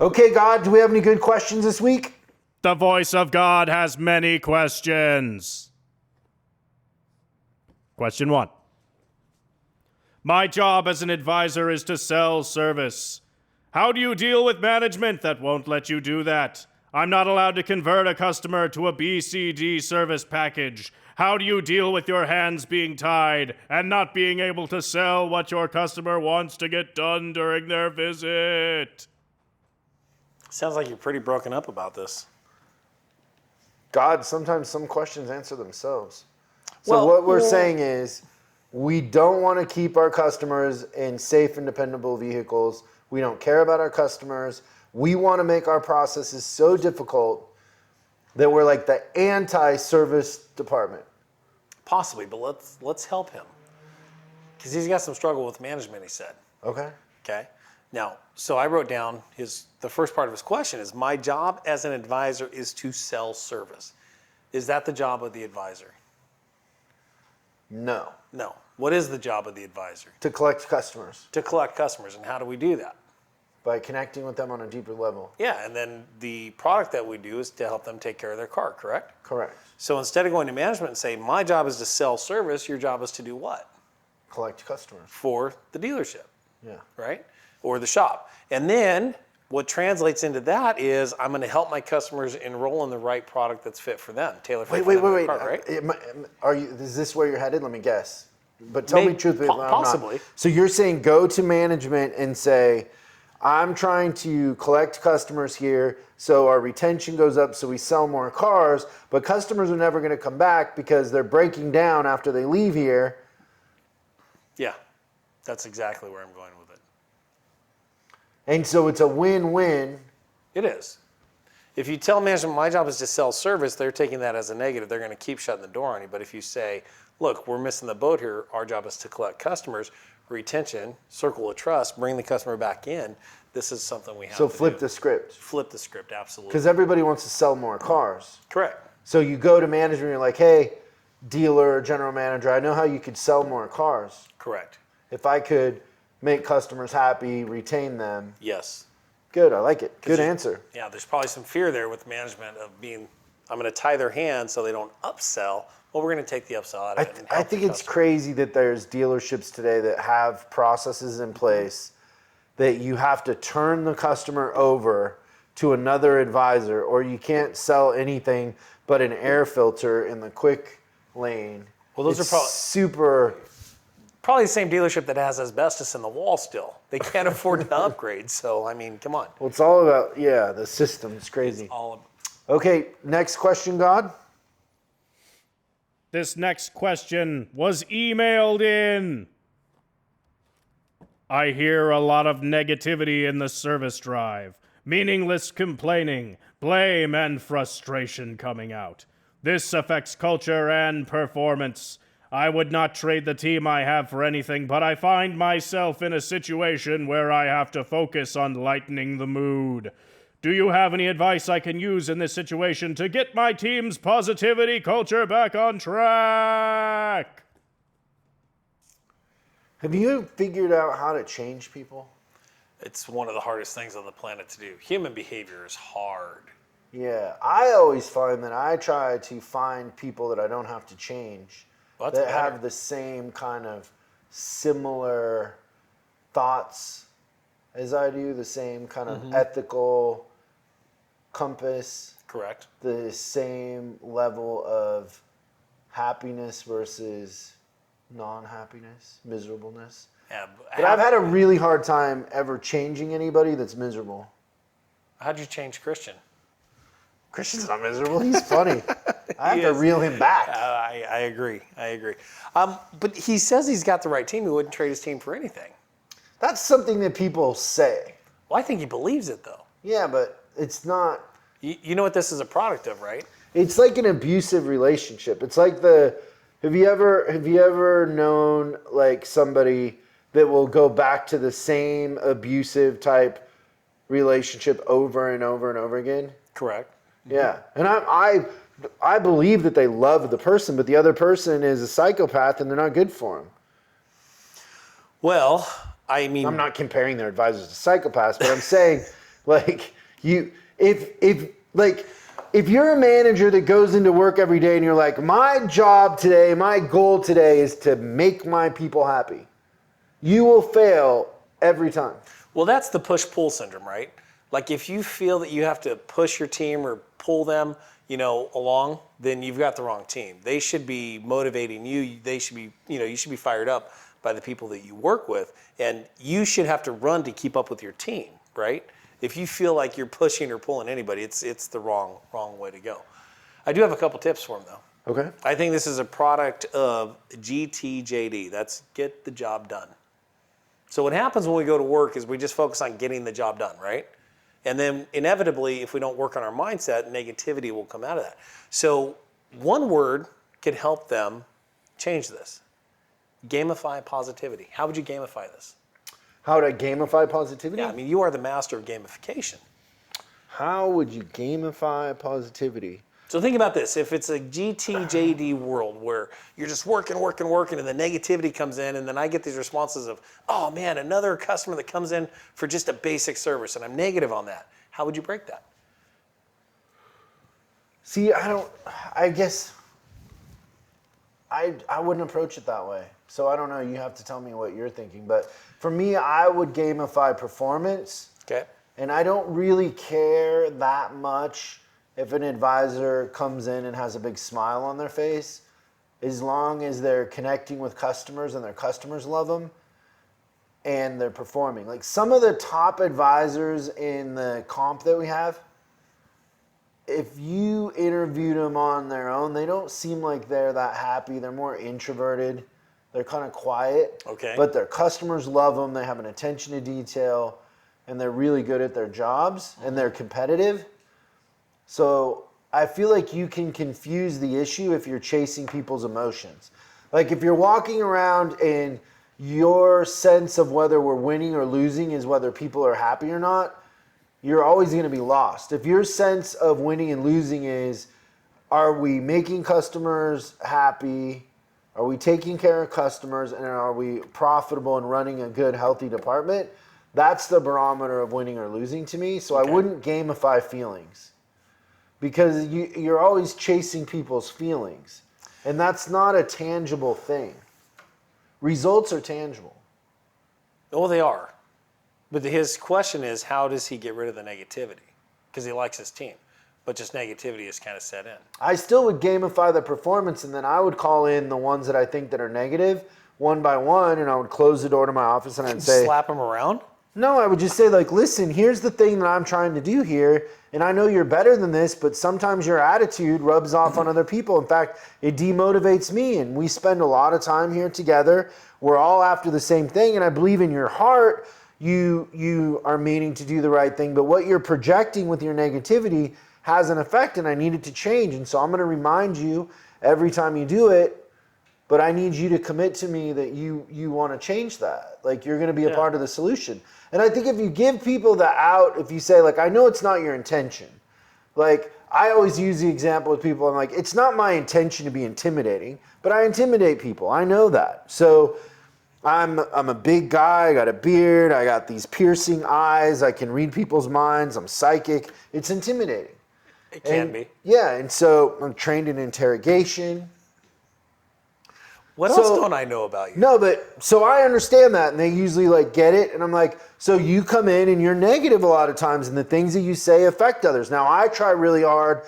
Okay, God, do we have any good questions this week? The voice of God has many questions. Question 1. My job as an advisor is to sell service. How do you deal with management that won't let you do that? I'm not allowed to convert a customer to a BCD service package. How do you deal with your hands being tied and not being able to sell what your customer wants to get done during their visit? Sounds like you're pretty broken up about this. God, sometimes some questions answer themselves. So Well, what we're saying is we don't want to keep our customers in safe and dependable vehicles. We don't care about our customers. We want to make our processes so difficult that we're like the anti-service department. Possibly, but let's help him. Because he's got some struggle with management, he said. Okay. Okay. Now, so I wrote down the first part of his question is, my job as an advisor is to sell service. Is that the job of the advisor? No. No. What is the job of the advisor? To collect customers To collect customers. And how do we do that? by connecting with them on a deeper level. Yeah, and then the product that we do is to help them take care of their car, correct? Correct. So instead of going to management and say, my job is to sell service, your job is to do what? Collect customers. For the dealership, Yeah. right? Or the shop. And then what translates into that is I'm going to help my customers enroll in the right product that's fit for them, tailor fit Wait. for them in the car, right? Is this where you're headed? Let me guess. But tell me Maybe- truthfully. if I'm not. possibly. So you're saying go to management and say, I'm trying to collect customers here so our retention goes up so we sell more cars, but customers are never going to come back because they're breaking down after they leave here. Yeah, that's exactly where I'm going with it. And so it's a win-win. It is. If you tell management my job is to sell service, they're taking that as a negative. They're going to keep shutting the door on you. But if you say, look, we're missing the boat here. Our job is to collect customers, retention, circle of trust, bring the customer back in. This is something we have So to flip do. the script. Flip the script, absolutely. Because everybody wants to sell more cars. Correct. So you go to management, you're like, hey, dealer, general manager, I know how you could sell more cars. Correct. If I could make customers happy, retain them. Yes. Good, I like it. Good you- answer. Yeah, there's probably some fear there with management of being, I'm going to tie their hands so they don't upsell. Well, we're going to take the upsell out of it. and I help think the it's customer. crazy that there's dealerships today that have processes in place that you have to turn the customer over to another advisor, or you can't sell anything but an air filter in the quick lane. Well, those It's are super. Probably the same dealership that has asbestos in the wall still. They can't afford to upgrade. So, I mean, come on. Well, it's all about, the system. It's crazy. All Okay, next question, God. This next question was emailed in. I hear a lot of negativity in the service drive, meaningless complaining, blame, and frustration coming out. This affects culture and performance. I would not trade the team I have for anything, but I find myself in a situation where I have to focus on lightening the mood. Do you have any advice I can use in this situation to get my team's positivity culture back on track? Have you figured out how to change people? It's one of the hardest things on the planet to do. Human behavior is hard. Yeah, I always find that I try to find people that I don't have to change Well, that's that better. have the same kind of similar thoughts as I do, the same kind of ethical compass, Correct. the same level of happiness versus non-happiness, miserableness. Yeah, But I've had a really hard time ever changing anybody that's miserable. How'd you change Christian? Christian's not miserable. He's funny. I have He to is. reel him back. I agree. But he says he's got the right team. He wouldn't trade his team for anything. That's something that people say. Well, I think he believes it, though. Yeah, but it's not. You know what this is a product of, right? It's like an abusive relationship. It's like have you ever known like somebody that will go back to the same abusive type relationship over and over and over again? Correct. Yeah. And I believe that they love the person, but the other person is a psychopath and they're not good for them. Well, I mean, I'm not comparing their advisors to psychopaths, but I'm saying Like if you're a manager that goes into work every day and you're like, my job today, my goal today is to make my people happy, you will fail every time. Well, that's the push-pull syndrome, right? Like if you feel that you have to push your team or pull them, along, then you've got the wrong team. They should be motivating you. They should be, you should be fired up by the people that you work with, and you should have to run to keep up with your team, right? If you feel like you're pushing or pulling anybody, it's the wrong way to go. I do have a couple tips for them though. Okay. I think this is a product of GTJD. That's get the job done. So what happens when we go to work is we just focus on getting the job done, right? And then inevitably, if we don't work on our mindset, negativity will come out of that. So one word could help them change this. Gamify positivity. How would you gamify this? How would I gamify positivity? Yeah, I mean, you are the master of gamification. How would you gamify positivity? So think about this. If it's a GTJD world where you're just working, and the negativity comes in, and then I get these responses of, oh man, another customer that comes in for just a basic service, and I'm negative on that. How would you break that? See, I guess I wouldn't approach it that way. So I don't know, you have to tell me what you're thinking. But for me, I would gamify performance. Okay. And I don't really care that much if an advisor comes in and has a big smile on their face, as long as they're connecting with customers and their customers love them and they're performing. Like some of the top advisors in the comp that we have, if you interviewed them on their own, they don't seem like they're that happy. They're more introverted. They're kind of quiet. Okay. But their customers love them. They have an attention to detail and they're really good at their jobs and they're competitive. So I feel like you can confuse the issue if you're chasing people's emotions. Like if you're walking around and your sense of whether we're winning or losing is whether people are happy or not, you're always going to be lost. If your sense of winning and losing is, are we making customers happy? Are we taking care of customers? And are we profitable and running a good, healthy department? That's the barometer of winning or losing to me. So Okay. I wouldn't gamify feelings. Because you're always chasing people's feelings. And that's not a tangible thing. Results are tangible. Oh, they are. But his question is, how does he get rid of the negativity? Because he likes his team. But just negativity is kind of set in. I still would gamify the performance, and then I would call in the ones that I think that are negative one by one, and I would close the door to my office and I'd say... Slap him around? No, I would just say, like, listen, here's the thing that I'm trying to do here, and I know you're better than this, but sometimes your attitude rubs off on other people. In fact, it demotivates me, and we spend a lot of time here together. We're all after the same thing, and I believe in your heart you are meaning to do the right thing, but what you're projecting with your negativity has an effect, and I need it to change, and so I'm going to remind you every time you do it, but I need you to commit to me that you want to change that. Like, you're going to be a part of the solution. And I think if you give people the out, if you say, like, I know it's not your intention. Like, I always use the example with people. I'm like, it's not my intention to be intimidating, but I intimidate people. I know that. So I'm a big guy. I got a beard. I got these piercing eyes. I can read people's minds. I'm psychic. It's intimidating. It can be. Yeah, and so I'm trained in interrogation. What else don't I know about you? No, but so I understand that, and they usually like get it, and I'm like, so you come in and you're negative a lot of times, and the things that you say affect others. Now I try really hard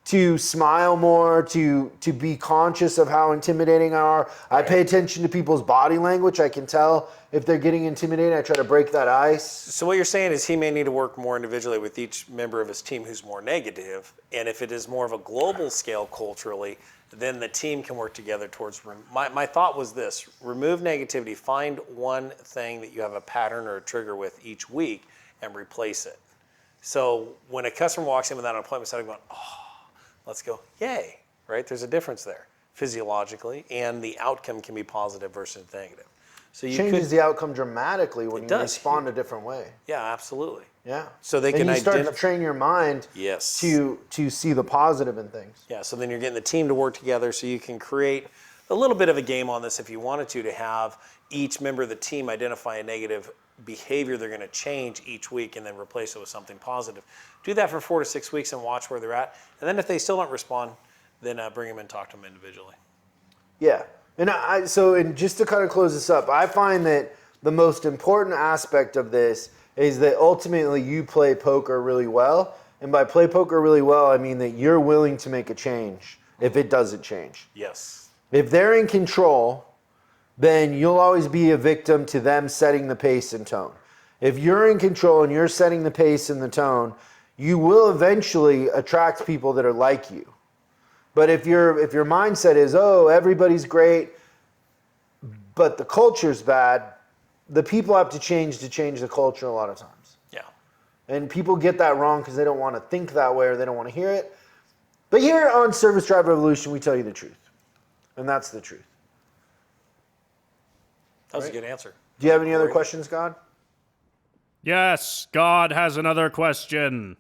to smile more, to be conscious of how intimidating I are. I pay attention to people's body language. I can tell if they're getting intimidated. I try to break that ice. So what you're saying is he may need to work more individually with each member of his team who's more negative, and if it is more of a global scale culturally, then the team can work together towards... My thought was this: remove negativity, find one thing that you have a pattern or a trigger with each week and replace it. So when a customer walks in without an appointment, instead of going, oh, let's go, yay, right? There's a difference there physiologically, and the outcome can be positive versus negative. So you Changes the outcome dramatically when you does. respond a different way. Yeah, absolutely. Yeah. So they and can you start to identify... train your mind Yes. to see the positive in things. Yeah, so then you're getting the team to work together, so you can create a little bit of a game on this if you wanted to have each member of the team identify a negative behavior they're going to change each week and then replace it with something positive. Do that for 4 to 6 weeks and watch where they're at. And then if they still don't respond, then bring them and talk to them individually. Yeah. And just to kind of close this up, I find that the most important aspect of this is that ultimately you play poker really well. And by play poker really well, I mean that you're willing to make a change if it doesn't change. Yes. If they're in control, then you'll always be a victim to them setting the pace and tone. If you're in control and you're setting the pace and the tone, you will eventually attract people that are like you. But if your mindset is, oh, everybody's great, but the culture's bad, the people have to change the culture a lot of times. Yeah. And people get that wrong because they don't want to think that way or they don't want to hear it. But here on Service Drive Revolution, we tell you the truth. And that's the truth. That was a good answer. Do you have any other questions, God? Yes, God has another question.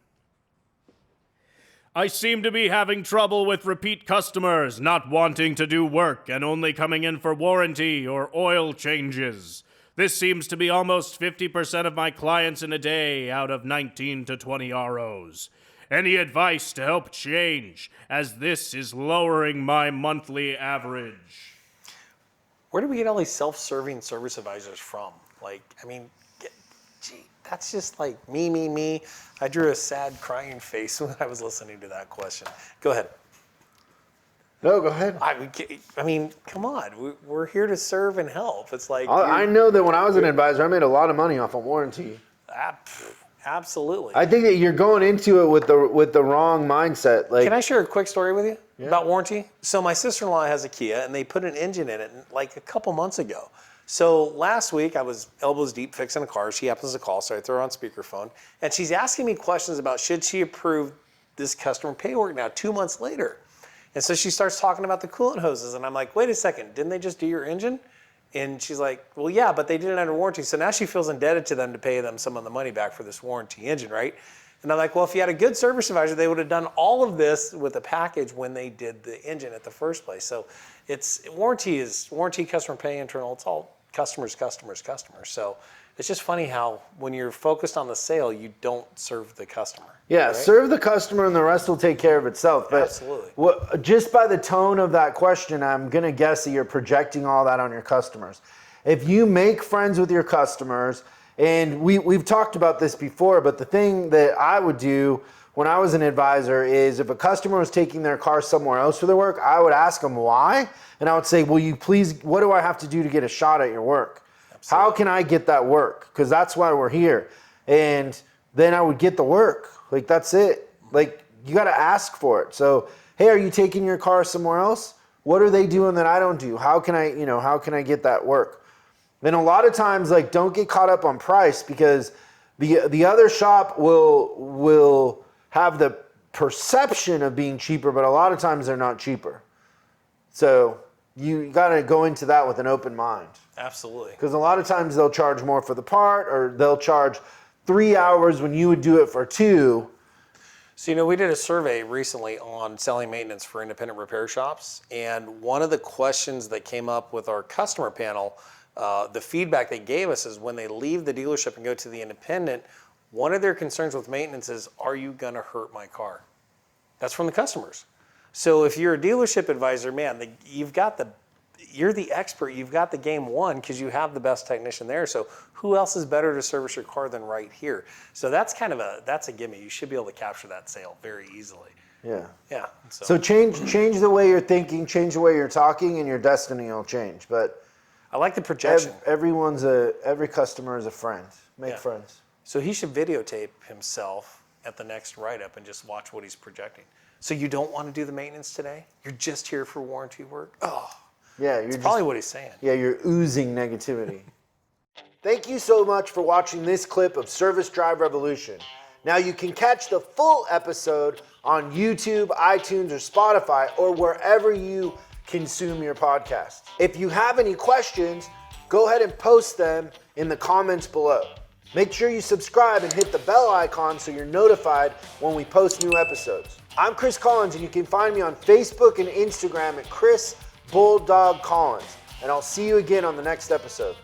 I seem to be having trouble with repeat customers not wanting to do work and only coming in for warranty or oil changes. This seems to be almost 50% of my clients in a day out of 19 to 20 ROs. Any advice to help change, as this is lowering my monthly average? Where do we get all these self-serving service advisors from? Like, I mean, gee, that's just like me. I drew a sad crying face when I was listening to that question. Go ahead. No, go ahead. I mean, come on. We're here to serve and help. It's like I know that when I was an advisor, I made a lot of money off of warranty. Absolutely. I think that you're going into it with the wrong mindset. Like, Can I share a quick story with you about warranty? So my sister-in-law has a Kia, and they put an engine in it like a couple months ago. So last week, I was elbows deep fixing a car. She happens to call, so I throw her on speakerphone. And she's asking me questions about should she approve this customer pay work now 2 months later. And so she starts talking about the coolant hoses. And I'm like, wait a second, didn't they just do your engine? And she's like, well, yeah, but they did it under warranty. So now she feels indebted to them to pay them some of the money back for this warranty engine, right? And I'm like, well, if you had a good service advisor, they would have done all of this with a package when they did the engine at the first place. So it's warranty, customer pay, internal. It's all customers. So it's just funny how when you're focused on the sale, you don't serve the customer. yeah, right? serve the customer and the rest will take care of itself. But Absolutely. Just by the tone of that question, I'm going to guess that you're projecting all that on your customers. If you make friends with your customers, and we've talked about this before, but the thing that I would do when I was an advisor is if a customer was taking their car somewhere else for their work, I would ask them why. And I would say, will you please, what do I have to do to get a shot at your work? Absolutely. How can I get that work? Because that's why we're here. And then I would get the work. Like, that's it. Like, you got to ask for it. So, hey, are you taking your car somewhere else? What are they doing that I don't do? How can I get that work? And a lot of times, like, don't get caught up on price because the other shop will have the perception of being cheaper, but a lot of times they're not cheaper. So you got to go into that with an open mind. Absolutely. Because a lot of times they'll charge more for the part, or they'll charge 3 hours when you would do it for 2. So, we did a survey recently on selling maintenance for independent repair shops. And one of the questions that came up with our customer panel, the feedback they gave us is when they leave the dealership and go to the independent, one of their concerns with maintenance is, are you going to hurt my car? That's from the customers. So if you're a dealership advisor, man, you're the expert. You've got the game won because you have the best technician there. So who else is better to service your car than right here? So that's a gimme. You should be able to capture that sale very easily. Yeah. Yeah. So change the way you're thinking, change the way you're talking, and your destiny will change. But I like the projection. Every customer is a friend. Make friends. So he should videotape himself at the next write-up and just watch what he's projecting. So you don't want to do the maintenance today? You're just here for warranty work? Oh, yeah, that's probably what he's saying. Yeah, you're oozing negativity. Thank you so much for watching this clip of Service Drive Revolution. Now you can catch the full episode on YouTube, iTunes, or Spotify, or wherever you consume your podcast. If you have any questions, go ahead and post them in the comments below. Make sure you subscribe and hit the bell icon so you're notified when we post new episodes. I'm Chris Collins, and you can find me on Facebook and Instagram at Chris Bulldog Collins. And I'll see you again on the next episode.